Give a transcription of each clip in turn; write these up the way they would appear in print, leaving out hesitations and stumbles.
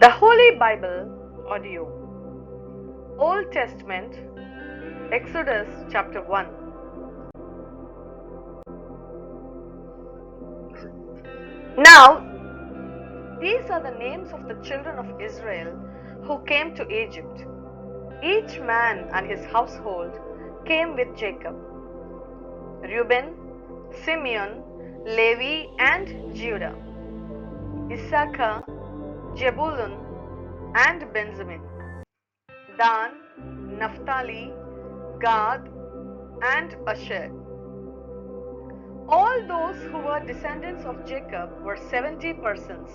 The Holy Bible Audio. Old Testament, Exodus chapter 1. Now, these are the names of the children of Israel who came to Egypt. Each man and his household came with Jacob: Reuben, Simeon, Levi, and Judah; Issachar, Zebulun, and Benjamin; Dan, Naphtali, Gad, and Asher. All those who were descendants of Jacob were 70 persons,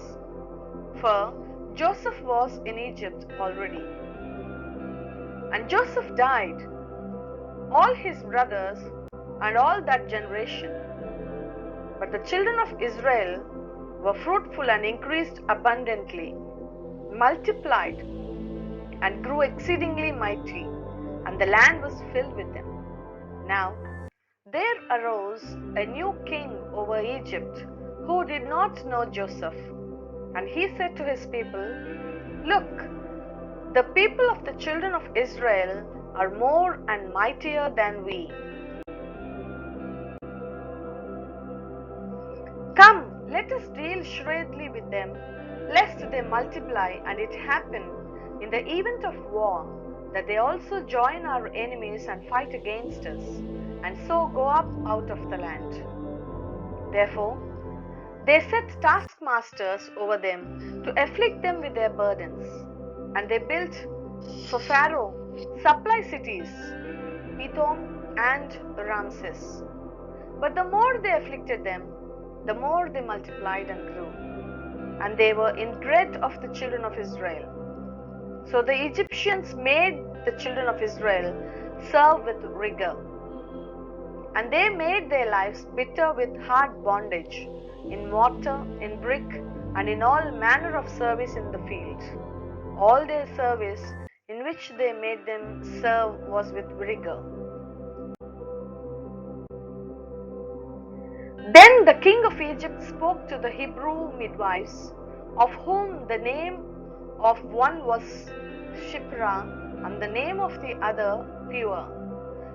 for Joseph was in Egypt already. And Joseph died, all his brothers, and all that generation. But the children of Israel were fruitful and increased abundantly, multiplied, and grew exceedingly mighty, and the land was filled with them. Now there arose a new king over Egypt, who did not know Joseph. And he said to his people, "Look, the people of the children of Israel are more and mightier than we. Come, let us deal shrewdly with them, lest they multiply, and it happen in the event of war that they also join our enemies and fight against us, and so go up out of the land." Therefore they set taskmasters over them to afflict them with their burdens. And they built for Pharaoh supply cities, Pithom and Ramses. But the more they afflicted them, the more they multiplied and grew, and they were in dread of the children of Israel. So the Egyptians made the children of Israel serve with rigor, and they made their lives bitter with hard bondage, in mortar, in brick, and in all manner of service in the field. All their service in which they made them serve was with rigor. Then the king of Egypt spoke to the Hebrew midwives, of whom the name of one was Shiphrah, and the name of the other Pure.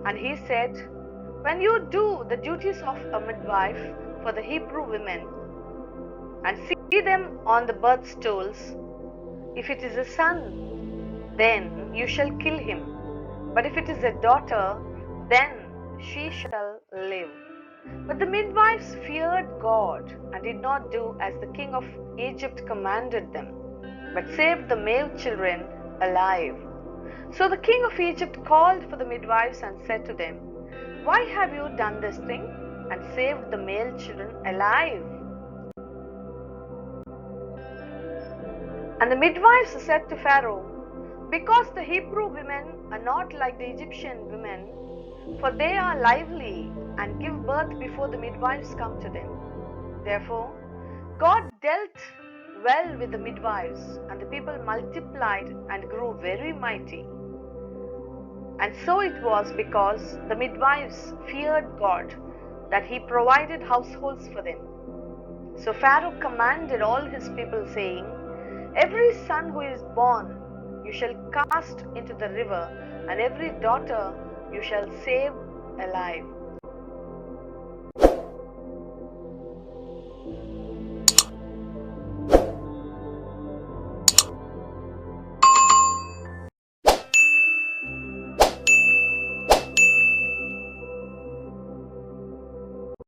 And he said, "When you do the duties of a midwife for the Hebrew women, and see them on the birth stools, if it is a son, then you shall kill him. But if it is a daughter, then she shall live." But the midwives feared God, and did not do as the king of Egypt commanded them, but saved the male children alive. So the king of Egypt called for the midwives and said to them, "Why have you done this thing, and saved the male children alive?" And the midwives said to Pharaoh, "Because the Hebrew women are not like the Egyptian women, for they are lively and give birth before the midwives come to them." Therefore God dealt well with the midwives, and the people multiplied and grew very mighty. And so it was because the midwives feared God that he provided households for them. So Pharaoh commanded all his people, saying, "Every son who is born you shall cast into the river, and every daughter you shall save alive."